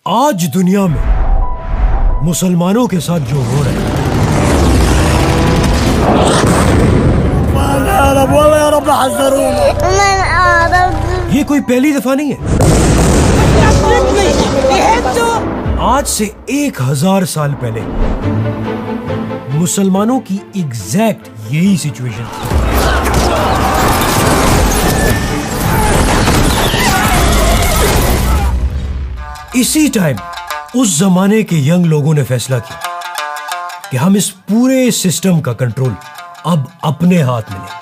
आज दुनिया में मुसलमानों के साथ जो हो रहा है, ये कोई पहली दफा नहीं है। आज से 1000 साल पहले मुसलमानों की एग्जैक्ट यही सिचुएशन थी। इसी टाइम उस जमाने के यंग लोगों ने फैसला किया कि हम इस पूरे सिस्टम का कंट्रोल अब अपने हाथ में लें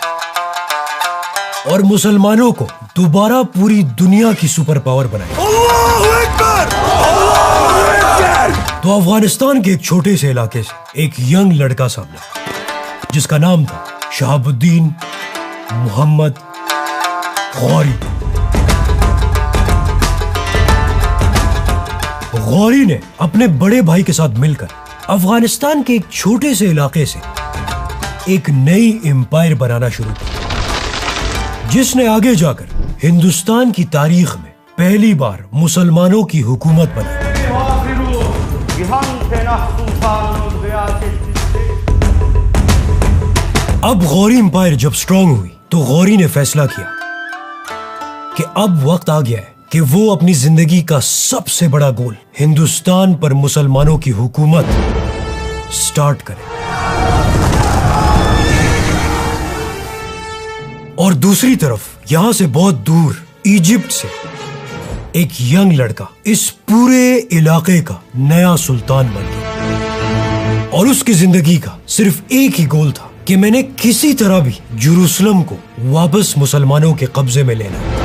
और मुसलमानों को दोबारा पूरी दुनिया की सुपर पावर बनाए। तो अफगानिस्तान के एक छोटे से इलाके से एक यंग लड़का सामने जिसका नाम था शहाबुद्दीन मोहम्मद गौरी। गौरी ने अपने बड़े भाई के साथ मिलकर अफगानिस्तान के एक छोटे से इलाके से एक नई एम्पायर बनाना शुरू किया, जिसने आगे जाकर हिंदुस्तान की तारीख में पहली बार मुसलमानों की हुकूमत बनाई। अब गौरी एम्पायर जब स्ट्रांग हुई तो गौरी ने फैसला किया कि अब वक्त आ गया है कि वो अपनी जिंदगी का सबसे बड़ा गोल हिंदुस्तान पर मुसलमानों की हुकूमत स्टार्ट करे। और दूसरी तरफ यहां से बहुत दूर इजिप्ट से एक यंग लड़का इस पूरे इलाके का नया सुल्तान बन गया और उसकी जिंदगी का सिर्फ एक ही गोल था कि मैंने किसी तरह भी जेरूसलम को वापस मुसलमानों के कब्जे में लेना है।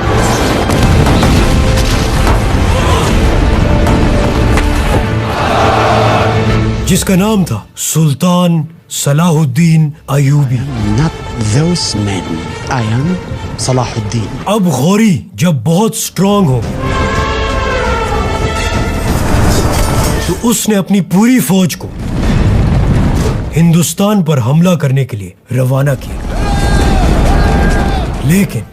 जिसका नाम था सुल्तान Salahuddin Ayubi. Not those men. I am Salahuddin. अब गौरी जब बहुत स्ट्रांग हो गया तो उसने अपनी पूरी फौज को हिंदुस्तान पर हमला करने के लिए रवाना किया। लेकिन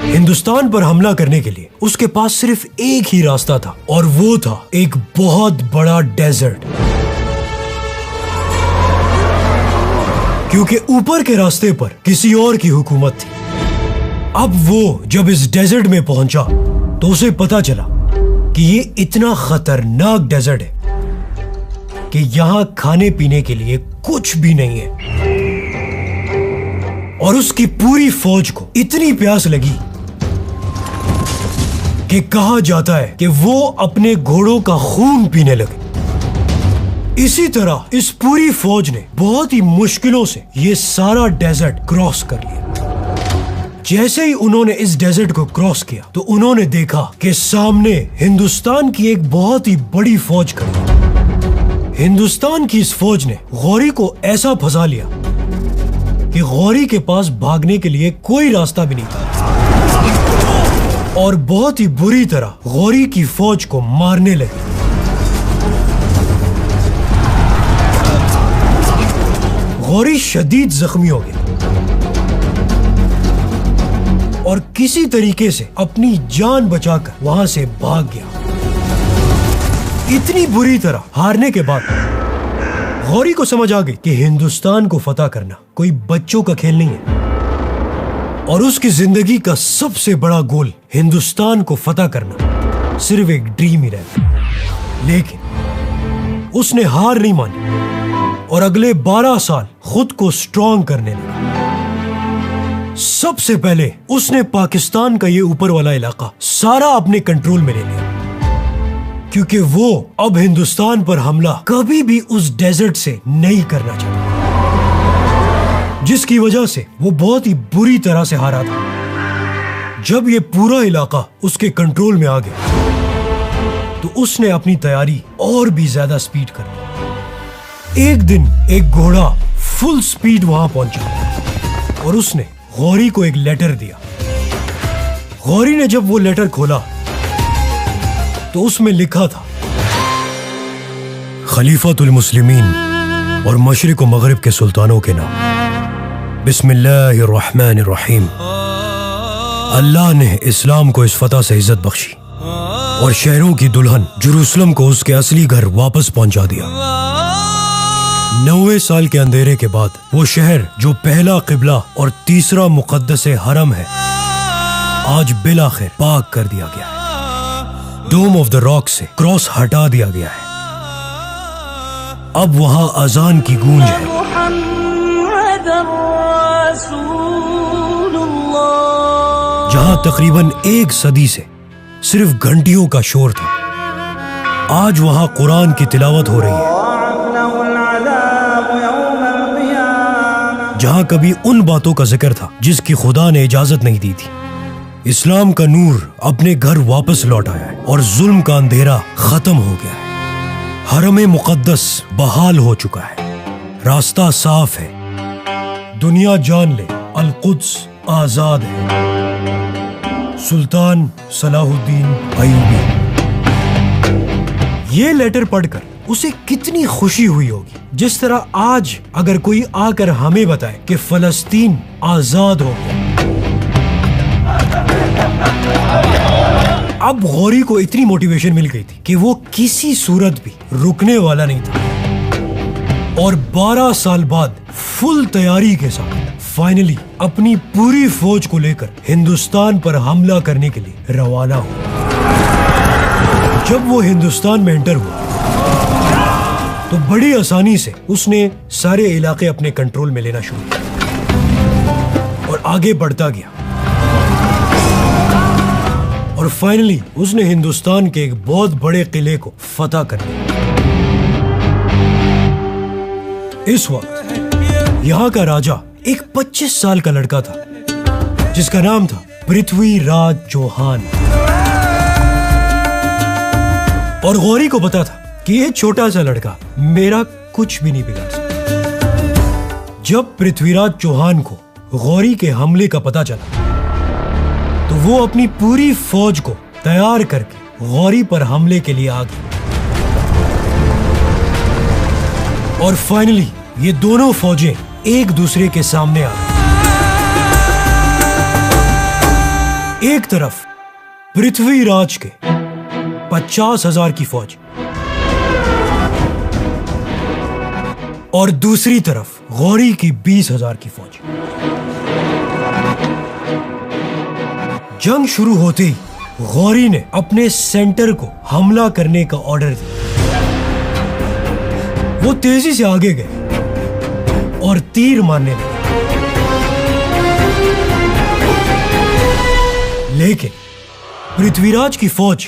हिंदुस्तान पर हमला करने के लिए उसके पास सिर्फ एक ही रास्ता था और वो था एक बहुत बड़ा डेजर्ट, क्योंकि ऊपर के रास्ते पर किसी और की हुकूमत थी। अब वो जब इस डेजर्ट में पहुंचा तो उसे पता चला कि ये इतना खतरनाक डेजर्ट है कि यहां खाने पीने के लिए कुछ भी नहीं है। और उसकी पूरी फौज को इतनी प्यास लगी कि कहा जाता है कि वो अपने घोड़ों का खून पीने लगे। इसी तरह इस पूरी फौज ने बहुत ही मुश्किलों से ये सारा डेजर्ट क्रॉस कर लिया। जैसे ही उन्होंने इस डेजर्ट को क्रॉस किया तो उन्होंने देखा कि सामने हिंदुस्तान की एक बहुत ही बड़ी फौज खड़ी। हिंदुस्तान की इस फौज ने गौरी को ऐसा फंसा लिया कि गौरी के पास भागने के लिए कोई रास्ता भी नहीं था और बहुत ही बुरी तरह गौरी की फौज को मारने लगी। गौरी शदीद जख्मी हो गया और किसी तरीके से अपनी जान बचाकर वहां से भाग गया। इतनी बुरी तरह हारने के बाद गौरी को समझ आ गई कि हिंदुस्तान को फतह करना कोई बच्चों का खेल नहीं है और उसकी जिंदगी का सबसे बड़ा गोल हिंदुस्तान को फतह करना सिर्फ एक ड्रीम ही रहा। लेकिन उसने हार नहीं मानी और अगले 12 साल खुद को स्ट्रांग करने लगा। सबसे पहले उसने पाकिस्तान का ये ऊपर वाला इलाका सारा अपने कंट्रोल में ले लिया, क्योंकि वो अब हिंदुस्तान पर हमला कभी भी उस डेजर्ट से नहीं करना चाहता, जिसकी वजह से वो बहुत ही बुरी तरह से हारा था। जब ये पूरा इलाका उसके कंट्रोल में आ गया तो उसने अपनी तैयारी और भी ज्यादा स्पीड कर दी। एक दिन एक घोड़ा फुल स्पीड वहां पहुंचा और उसने गौरी को एक लेटर दिया। गौरी ने जब वो लेटर खोला तो उसमें लिखा था, खलीफतुल मुस्लिमीन और मशरिक व मगरिब के सुल्तानों के नाम, बिस्मिल्लाहिर्रहमानिर्रहीम। अल्लाह ने इस्लाम को इस फतह से इज्जत बख्शी और शहरों की दुल्हन जेरूसलम को उसके असली घर वापस पहुंचा दिया। 90 साल के अंधेरे के बाद वो शहर जो पहला किबला और तीसरा मुकद्दस हरम है, आज बिलाखिर पाक कर दिया गया है। डोम ऑफ द रॉक से क्रॉस हटा दिया गया है। अब वहां अजान की गूंज है। जहां तकरीबन 1 सदी से सिर्फ घंटियों का शोर था, आज वहां कुरान की तिलावत हो रही है। जहां कभी उन बातों का जिक्र था जिसकी खुदा ने इजाजत नहीं दी थी, इस्लाम का नूर अपने घर वापस लौट आया है और जुल्म का अंधेरा खत्म हो गया है। हरम मुकद्दस बहाल हो चुका है, रास्ता साफ है। दुनिया जान ले, अल कुद्स आजाद है। सुल्तान सलाहुद्दीन अयूबी। ये लेटर पढ़कर उसे कितनी खुशी हुई होगी, जिस तरह आज अगर कोई आकर हमें बताए कि फलस्तीन आजाद हो गया। अब गौरी को इतनी मोटिवेशन मिल गई थी कि वो किसी सूरत भी रुकने वाला नहीं था और 12 साल बाद फुल तैयारी के साथ फाइनली अपनी पूरी फौज को लेकर हिंदुस्तान पर हमला करने के लिए रवाना हुआ। जब वो हिंदुस्तान में एंटर हुआ तो बड़ी आसानी से उसने सारे इलाके अपने कंट्रोल में लेना शुरू किया और आगे बढ़ता गया और फाइनली उसने हिंदुस्तान के एक बहुत बड़े किले को फतह कर लिया। इस वक्त यहाँ का राजा एक 25 साल का लड़का था जिसका नाम था पृथ्वीराज चौहान। और गौरी को पता था कि ये छोटा सा लड़का मेरा कुछ भी नहीं बिगाड़ सकता। जब पृथ्वीराज चौहान को गौरी के हमले का पता चला तो वो अपनी पूरी फौज को तैयार करके गौरी पर हमले के लिए आ गया और फाइनली ये दोनों फौजें एक दूसरे के सामने आ गई। एक तरफ पृथ्वीराज के 50,000 की फौज और दूसरी तरफ गौरी की 20,000 की फौज। जंग शुरू होते ही गौरी ने अपने सेंटर को हमला करने का ऑर्डर दिया। वो तेजी से आगे गए और तीर मारने लगे, लेकिन पृथ्वीराज की फौज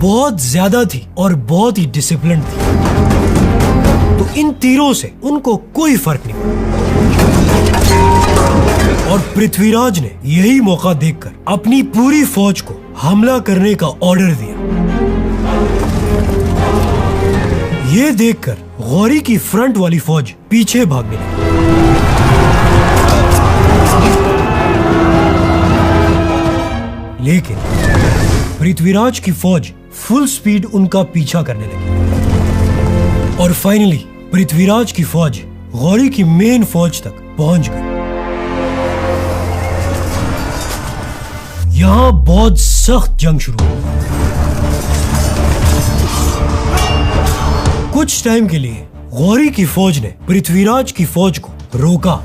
बहुत ज्यादा थी और बहुत ही डिसिप्लिन थी, तो इन तीरों से उनको कोई फर्क नहीं पड़ा। और पृथ्वीराज ने यही मौका देखकर अपनी पूरी फौज को हमला करने का ऑर्डर दिया। ये देखकर गौरी की फ्रंट वाली फौज पीछे भागने लगी। लेकिन पृथ्वीराज की फौज फुल स्पीड उनका पीछा करने लगी और फाइनली पृथ्वीराज की फौज गौरी की मेन फौज तक पहुंच गई। यहां बहुत सख्त जंग शुरू हुई। कुछ टाइम के लिए गौरी की फौज ने पृथ्वीराज की फौज को रोका,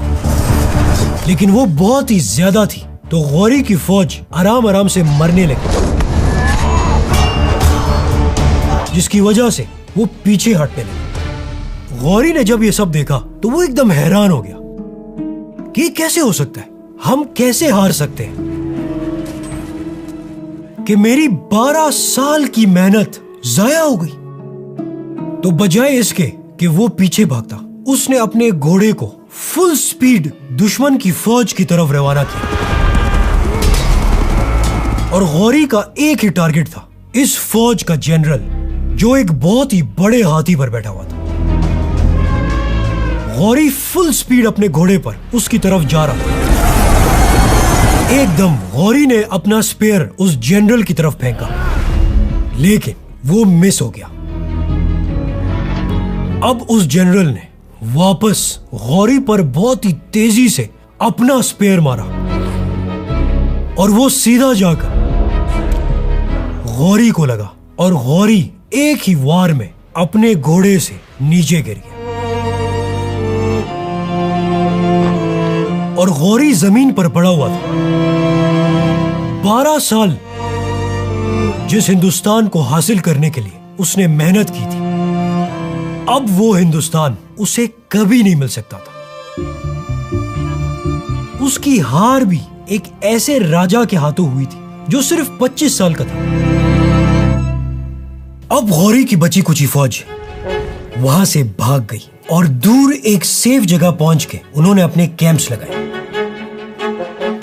लेकिन वो बहुत ही ज्यादा थी तो गौरी की फौज आराम आराम से मरने लगी, जिसकी वजह से वो पीछे हटने लगी। गौरी ने जब ये सब देखा तो वो एकदम हैरान हो गया कि कैसे हो सकता है, हम कैसे हार सकते हैं, कि मेरी 12 साल की मेहनत जाया हो गई। तो बजाय इसके कि वो पीछे भागता, उसने अपने घोड़े को फुल स्पीड दुश्मन की फौज की तरफ रवाना किया और गौरी का एक ही टारगेट था, इस फौज का जनरल जो एक बहुत ही बड़े हाथी पर बैठा हुआ था। गौरी फुल स्पीड अपने घोड़े पर उसकी तरफ जा रहा था। एकदम गौरी ने अपना स्पेयर उस जनरल की तरफ फेंका, लेकिन वो मिस हो गया। अब उस जनरल ने वापस गौरी पर बहुत ही तेजी से अपना स्पेयर मारा और वो सीधा जाकर गौरी को लगा और गौरी एक ही वार में अपने घोड़े से नीचे गिर गया और गौरी जमीन पर पड़ा हुआ था। 12 साल जिस हिंदुस्तान को हासिल करने के लिए उसने मेहनत की थी, अब वो हिंदुस्तान उसे कभी नहीं मिल सकता था। उसकी हार भी एक ऐसे राजा के हाथों हुई थी जो सिर्फ 25 साल का था। अब गौरी की बची कुची फौज वहां से भाग गई और दूर एक सेफ जगह पहुंच के उन्होंने अपने कैंप्स लगाए।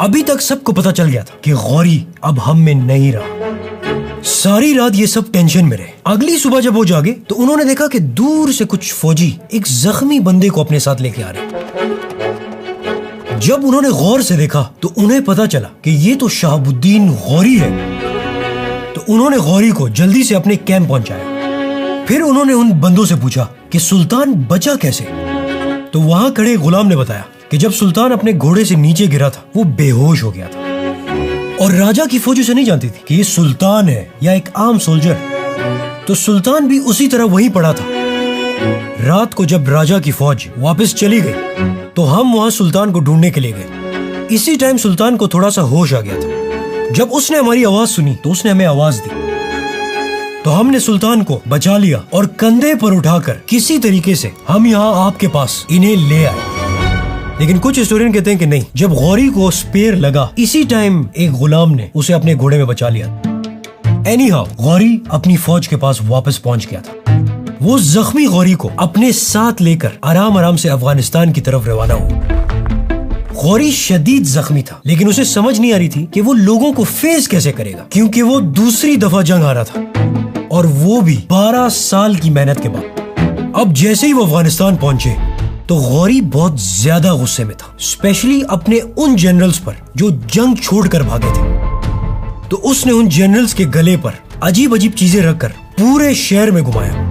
अभी तक सबको पता चल गया था कि गौरी अब हम में नहीं रहा। सारी रात ये सब टेंशन में रहे। अगली सुबह जब वो जागे तो उन्होंने देखा कि दूर से कुछ फौजी एक जख्मी बंदे को अपने साथ लेके आ रहे। जब उन्होंने गौर से देखा तो उन्हें पता चला कि ये तो शहाबुद्दीन गौरी है। तो उन्होंने गौरी को जल्दी से अपने कैंप पहुंचाया। फिर उन्होंने उन बंदों से पूछा कि सुल्तान बचा कैसे। तो वहां खड़े गुलाम ने बताया कि जब सुल्तान अपने घोड़े से नीचे गिरा था वो बेहोश हो गया था और राजा की फौज उसे नहीं जानती थी कि ये सुल्तान है या एक आम सोल्जर। तो सुल्तान भी उसी तरह वहीं पड़ा था। रात को जब राजा की फौज वापस चली गई तो हम वहां सुल्तान को ढूंढने के लिए गए। इसी टाइम सुल्तान को थोड़ा सा होश आ गया था। जब उसने हमारी आवाज सुनी तो उसने हमें आवाज दी। तो हमने सुल्तान को बचा लिया और कंधे पर उठाकर किसी तरीके से हम यहाँ आपके पास इन्हें ले आए। लेकिन कुछ हिस्टोरियन कहते हैं कि नहीं, जब गौरी को स्पेयर लगा इसी टाइम एक गुलाम ने उसे अपने घोड़े में बचा लिया। एनीहाउ गौरी अपनी फौज के पास वापस पहुंच गया था। वो जख्मी गौरी को अपने साथ लेकर आराम आराम से अफगानिस्तान की तरफ रवाना हुआ। गौरी शदीद जख्मी था लेकिन उसे समझ नहीं आ रही थी कि वो लोगों को फेस कैसे करेगा, क्योंकि वो दूसरी दफा जंग हारा था और वो भी 12 साल की मेहनत के बाद। अब जैसे ही वो अफगानिस्तान पहुंचे तो गौरी बहुत ज्यादा गुस्से में था, स्पेशली अपने उन जनरल्स पर जो जंग छोड़कर भागे थे। तो उसने उन जनरल्स के गले पर अजीब अजीब चीजें रखकर पूरे शहर में घुमाया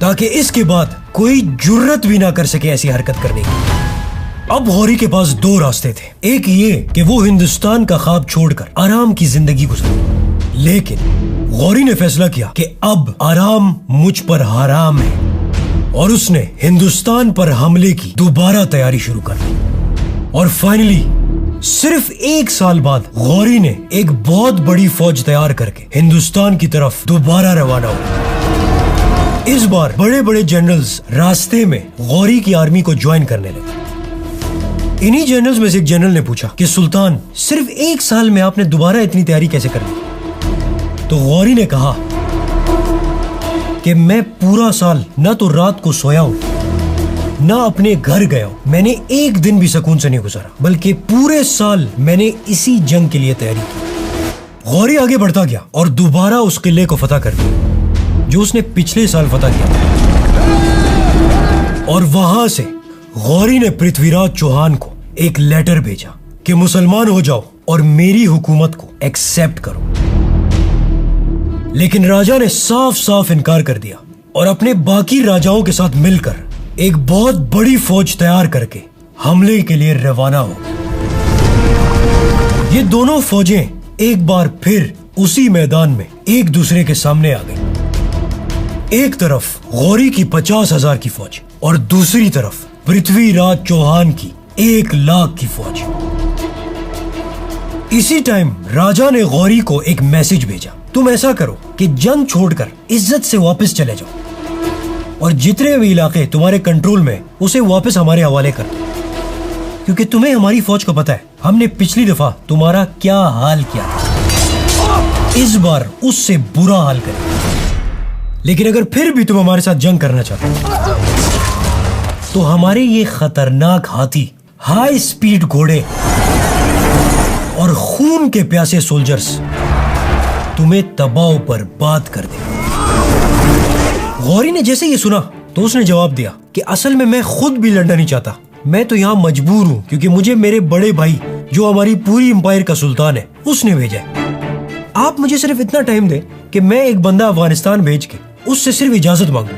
ताकि इसके बाद कोई जुर्रत भी ना कर सके ऐसी हरकत करने की। अब गौरी के पास 2 रास्ते थे। एक ये कि वो हिंदुस्तान का ख्वाब छोड़कर आराम की जिंदगी गुजारे, लेकिन गौरी ने फैसला किया कि अब आराम मुझ पर हराम है और उसने हिंदुस्तान पर हमले की दोबारा तैयारी शुरू कर दी। और फाइनली सिर्फ 1 साल बाद गौरी ने एक बहुत बड़ी फौज तैयार करके हिंदुस्तान की तरफ दोबारा रवाना हुआ। इस बार बड़े बड़े जनरल्स रास्ते में गौरी की आर्मी को ज्वाइन करने लगे। इन्हीं जनरल्स में से एक जनरल ने पूछा कि सुल्तान, सिर्फ 1 साल में आपने दोबारा इतनी तैयारी कैसे कर ली? तो गौरी ने कहा कि मैं पूरा साल न तो रात को सोया हूं न अपने घर गया हूं। मैंने एक दिन भी सुकून से नहीं गुजारा, बल्कि पूरे साल मैंने इसी जंग के लिए तैयारी की। गौरी आगे बढ़ता गया और दोबारा उस किले को फतह कर दिया जो उसने पिछले साल फतह किया था। और वहां से गौरी ने पृथ्वीराज चौहान को एक लेटर भेजा कि मुसलमान हो जाओ और मेरी हुकूमत को एक्सेप्ट करो। लेकिन राजा ने साफ साफ इनकार कर दिया और अपने बाकी राजाओं के साथ मिलकर एक बहुत बड़ी फौज तैयार करके हमले के लिए रवाना हो। ये दोनों फौजें एक बार फिर उसी मैदान में एक दूसरे के सामने आ गई। एक तरफ गौरी की 50,000 की फौज और दूसरी तरफ पृथ्वीराज चौहान की 1 लाख की फौज। इसी टाइम राजा ने गौरी को एक मैसेज भेजा, तुम ऐसा करो कि जंग छोड़कर इज्जत से वापस चले जाओ और जितने भी इलाके तुम्हारे कंट्रोल में उसे वापस हमारे हवाले कर दो, क्योंकि तुम्हें हमारी फौज को पता है हमने पिछली दफा तुम्हारा क्या हाल किया था। इस बार उससे बुरा हाल करें। लेकिन अगर फिर भी तुम हमारे साथ जंग करना चाहते हो तो हमारे ये खतरनाक हाथी, हाई स्पीड घोड़े और खून के प्यासे सोल्जर्स तुम्हें तबाह पर बात कर दे। गौरी ने जैसे ये सुना तो उसने जवाब दिया कि असल में मैं खुद भी लड़ना नहीं चाहता, मैं तो यहाँ मजबूर हूँ क्योंकि मुझे मेरे बड़े भाई जो हमारी पूरी एम्पायर का सुल्तान है उसने भेजा है। आप मुझे सिर्फ इतना टाइम दें कि मैं एक बंदा अफगानिस्तान भेज के उससे सिर्फ इजाजत मांगू।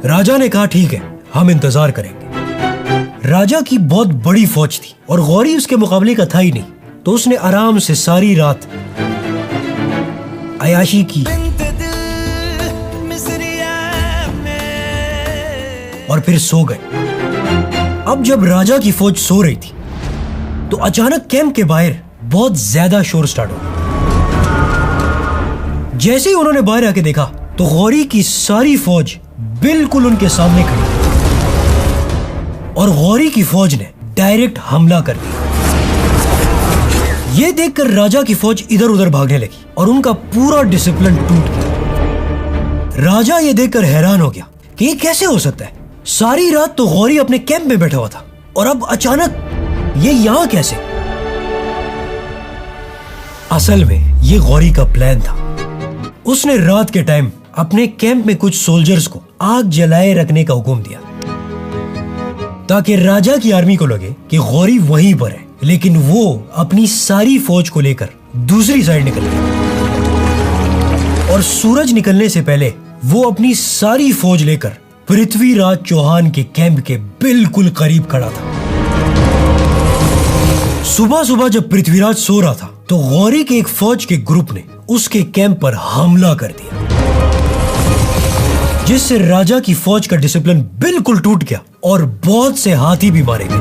राजा ने कहा ठीक है, हम इंतजार करेंगे। राजा की बहुत बड़ी फौज थी और गौरी उसके मुकाबले का था ही नहीं, तो उसने आराम से सारी रात अयाशी की और फिर सो गए। अब जब राजा की फौज सो रही थी तो अचानक कैंप के बाहर बहुत ज्यादा शोर स्टार्ट हो गया। जैसे ही उन्होंने बाहर आके देखा तो गौरी की सारी फौज बिल्कुल उनके सामने खड़ी और गौरी की फौज ने डायरेक्ट हमला कर दिया। यह देखकर राजा की फौज इधर उधर भागने लगी और उनका पूरा डिसिप्लिन टूट गया। राजा यह देखकर हैरान हो गया कि ये कैसे हो सकता है। सारी रात तो गौरी अपने कैंप में बैठा हुआ था और अब अचानक ये यहां कैसे। असल में ये गौरी का प्लान था। उसने रात के टाइम अपने कैंप में कुछ सोल्जर्स को आग जलाए रखने का हुक्म दिया ताकि राजा की आर्मी को लगे कि गौरी वहीं पर है, लेकिन वो अपनी सारी फौज को लेकर दूसरी साइड निकल गया और सूरज निकलने से पहले वो अपनी सारी फौज लेकर पृथ्वीराज चौहान के कैंप के बिल्कुल करीब खड़ा था। सुबह सुबह जब पृथ्वीराज सो रहा था तो गौरी के एक फौज के ग्रुप ने उसके कैंप पर हमला कर दिया, जिससे राजा की फौज का डिसिप्लिन बिल्कुल टूट गया और बहुत से हाथी भी मारे गए।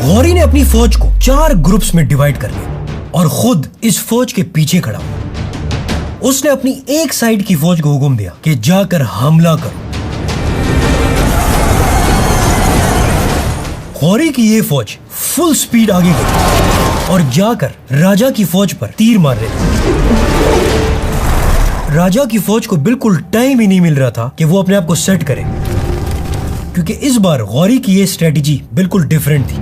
गौरी ने अपनी फौज को 4 ग्रुप्स में डिवाइड कर लिया और खुद इस फौज के पीछे खड़ा हुआ। उसने अपनी एक साइड की फौज को हुक्म दिया कि जाकर हमला करो। गौरी की ये फौज फुल स्पीड आगे गई और जाकर राजा की फौज पर तीर मार रही थी। राजा की फौज को बिल्कुल टाइम ही नहीं मिल रहा था कि वो अपने आप को सेट करे, क्योंकि इस बार गौरी की ये स्ट्रेटेजी बिल्कुल डिफरेंट थी।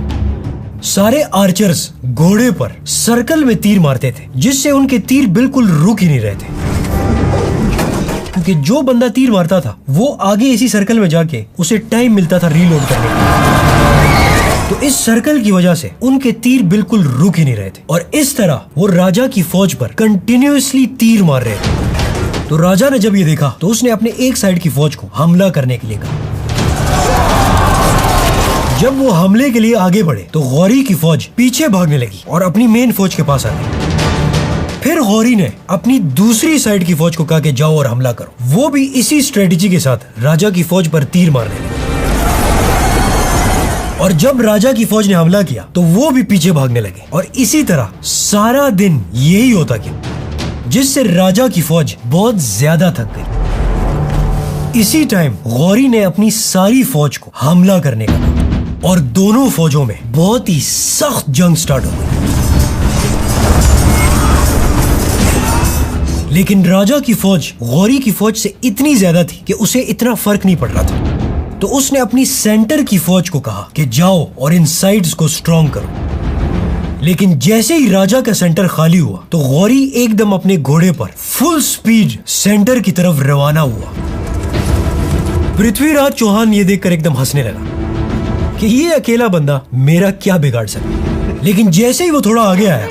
सारे आर्चर्स घोड़े पर सर्कल में तीर मारते थे, जिससे उनके तीर बिल्कुल रुक ही नहीं रहे थे, क्योंकि जो बंदा तीर मारता था वो आगे इसी सर्कल में जाके उसे टाइम मिलता था रीलोड करने के। तो इस सर्कल की वजह से उनके तीर बिल्कुल रुक ही नहीं रहे थे और इस तरह वो राजा की फौज पर कंटिन्यूअसली तीर मार रहे थे। तो राजा ने जब ये देखा तो उसने अपने एक साइड की फौज को हमला करने के लिए कहा। जब वो हमले के लिए आगे बढ़े तो गौरी की फौज पीछे भागने लगी और अपनी मेन फौज के पास आ गई। फिर गौरी ने अपनी दूसरी साइड की फौज को कहा कि जाओ और हमला करो। वो भी इसी स्ट्रेटेजी के साथ राजा की फौज पर तीर मारने लगी और जब राजा की फौज ने हमला किया तो वो भी पीछे भागने लगे और इसी तरह सारा दिन यही होता गया, जिससे राजा की फौज बहुत ज्यादा थक गई। इसी टाइम गौरी ने अपनी सारी फौज को हमला करने का कहा और दोनों फौजों में बहुत ही सख्त जंग स्टार्ट हो गई। लेकिन राजा की फौज गौरी की फौज से इतनी ज्यादा थी कि उसे इतना फर्क नहीं पड़ रहा था। तो उसने अपनी सेंटर की फौज को कहा कि जाओ और इन साइड्स को स्ट्रॉन्ग करो। लेकिन जैसे ही राजा का सेंटर खाली हुआ तो गौरी एकदम अपने घोड़े पर फुल स्पीड सेंटर की तरफ रवाना हुआ। पृथ्वीराज चौहान ये देखकर एकदम हंसने लगा कि ये अकेला बंदा मेरा क्या बिगाड़ सकता। लेकिन जैसे ही वो थोड़ा आगे आया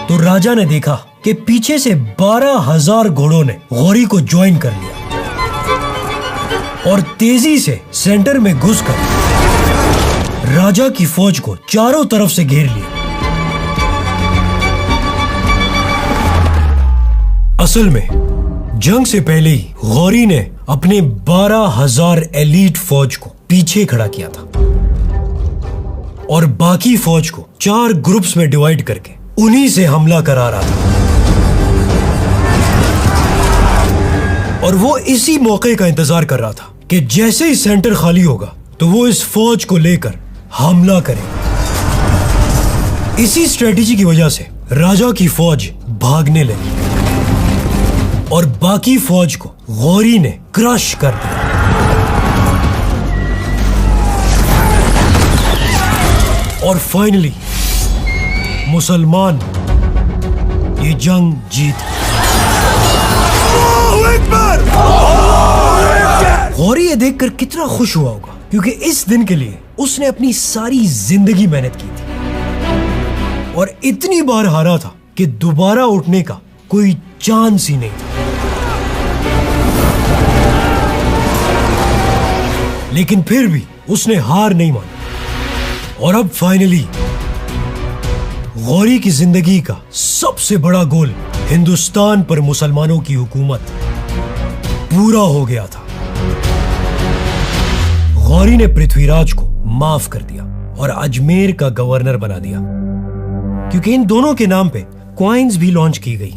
तो राजा ने देखा कि पीछे से 12,000 घोड़ों ने गौरी को ज्वाइन कर लिया और तेजी से सेंटर में घुसकर राजा की फौज को चारों तरफ से घेर लिया। असल में जंग से पहले ही गौरी ने अपने 12,000 एलीट फौज को पीछे खड़ा किया था और बाकी फौज को 4 ग्रुप्स में डिवाइड करके उन्हीं से हमला करा रहा था। और वो इसी मौके का इंतजार कर रहा था कि जैसे ही सेंटर खाली होगा तो वो इस फौज को लेकर हमला करेगा। इसी स्ट्रेटेजी की वजह से राजा की फौज भागने लगी और बाकी फौज को गौरी ने क्रश कर दिया। और फाइनली मुसलमान ये जंग जीत। गौरी ये देखकर कितना खुश हुआ होगा, क्योंकि इस दिन के लिए उसने अपनी सारी जिंदगी मेहनत की थी और इतनी बार हारा था कि दोबारा उठने का कोई चांस ही नहीं था। लेकिन फिर भी उसने हार नहीं मानी और अब फाइनली गौरी की जिंदगी का सबसे बड़ा गोल हिंदुस्तान पर मुसलमानों की हुकूमत पूरा हो गया था। गौरी ने पृथ्वीराज को माफ कर दिया और अजमेर का गवर्नर बना दिया, क्योंकि इन दोनों के नाम पे कॉइन्स भी लॉन्च की गई,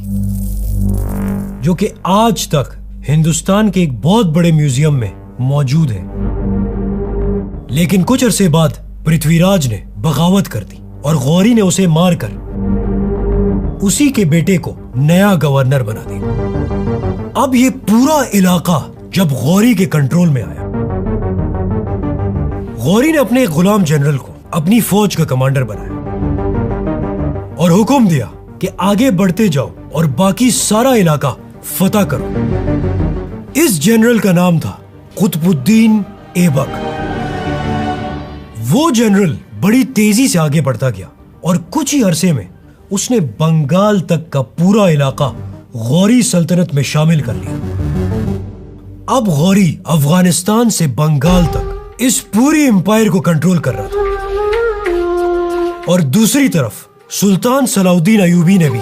जो कि आज तक हिंदुस्तान के एक बहुत बड़े म्यूजियम में मौजूद है। लेकिन कुछ अरसे बाद पृथ्वीराज ने बगावत कर दी और गौरी ने उसे मारकर उसी के बेटे को नया गवर्नर बना दिया। अब ये पूरा इलाका जब गौरी के कंट्रोल में आया, गौरी ने अपने एक गुलाम जनरल को अपनी फौज का कमांडर बनाया और हुक्म दिया कि आगे बढ़ते जाओ और बाकी सारा इलाका फतह करो। इस जनरल का नाम था कुतुबुद्दीन ऐबक। वो जनरल बड़ी तेजी से आगे बढ़ता गया और कुछ ही अरसे में उसने बंगाल तक का पूरा इलाका गौरी सल्तनत में शामिल कर लिया। अब गौरी अफगानिस्तान से बंगाल तक इस पूरी एम्पायर को कंट्रोल कर रहा था और दूसरी तरफ सुल्तान सलाउद्दीन अयूबी ने भी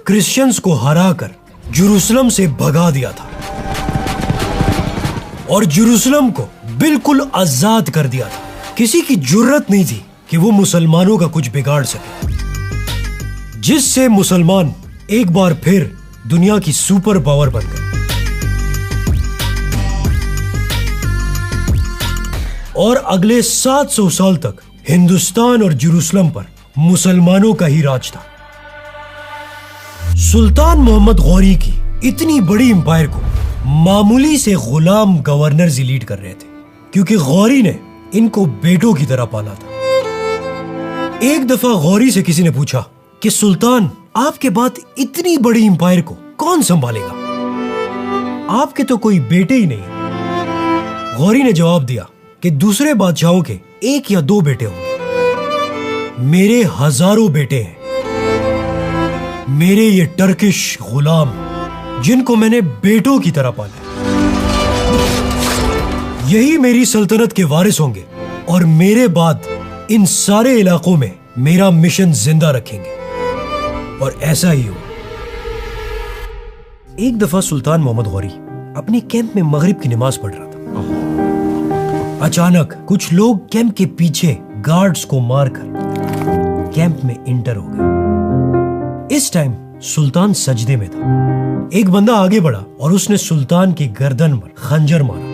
क्रिश्चियंस को हराकर जेरूसलम से भगा दिया था और जेरूसलम को बिल्कुल आजाद कर दिया था। किसी की जुर्रत नहीं थी कि वो मुसलमानों का कुछ बिगाड़ सके, जिससे मुसलमान एक बार फिर दुनिया की सुपर पावर बन गए और अगले 700 साल तक हिंदुस्तान और जेरूसलम पर मुसलमानों का ही राज था। सुल्तान मोहम्मद गौरी की इतनी बड़ी एम्पायर को मामूली से गुलाम गवर्नर्स ही लीड कर रहे थे, क्योंकि गौरी ने इनको बेटों की तरह पाला था। एक दफा गौरी से किसी ने पूछा कि सुल्तान, आपके बाद इतनी बड़ी एम्पायर को कौन संभालेगा? आपके तो कोई बेटे ही नहीं। गौरी ने जवाब दिया कि दूसरे बादशाहों के 1 या 2 बेटे होंगे, मेरे हजारों बेटे हैं। मेरे ये टर्किश गुलाम जिनको मैंने बेटों की तरह पाला, यही मेरी सल्तनत के वारिस होंगे और मेरे बाद इन सारे इलाकों में मेरा मिशन जिंदा रखेंगे। और ऐसा ही हो। एक दफा सुल्तान मोहम्मद गौरी अपने कैंप में मगरिब की नमाज पढ़ रहा था। अचानक कुछ लोग कैंप के पीछे गार्ड्स को मारकर कैंप में इंटर हो गए। इस टाइम सुल्तान सजदे में था। एक बंदा आगे बढ़ा और उसने सुल्तान की गर्दन पर खंजर मारा।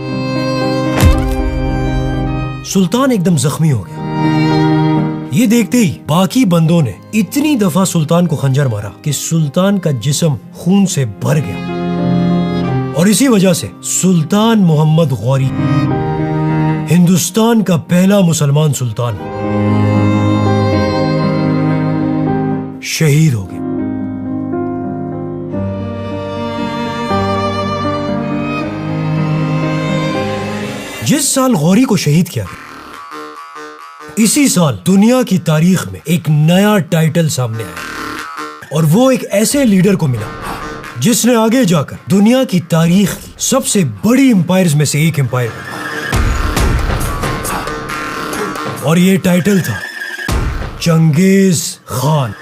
सुल्तान एकदम जख्मी हो गया। ये देखते ही बाकी बंदों ने इतनी दफा सुल्तान को खंजर मारा कि सुल्तान का जिस्म खून से भर गया और इसी वजह से सुल्तान मोहम्मद गौरी हिंदुस्तान का पहला मुसलमान सुल्तान शहीद हो गया। जिस साल गौरी को शहीद किया गया, इसी साल दुनिया की तारीख में एक नया टाइटल सामने आया और वो एक ऐसे लीडर को मिला जिसने आगे जाकर दुनिया की तारीख की सबसे बड़ी एम्पायर्स में से एक एम्पायर बना। और ये टाइटल था चंगेज खान।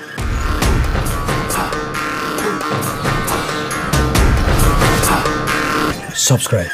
सब्सक्राइब।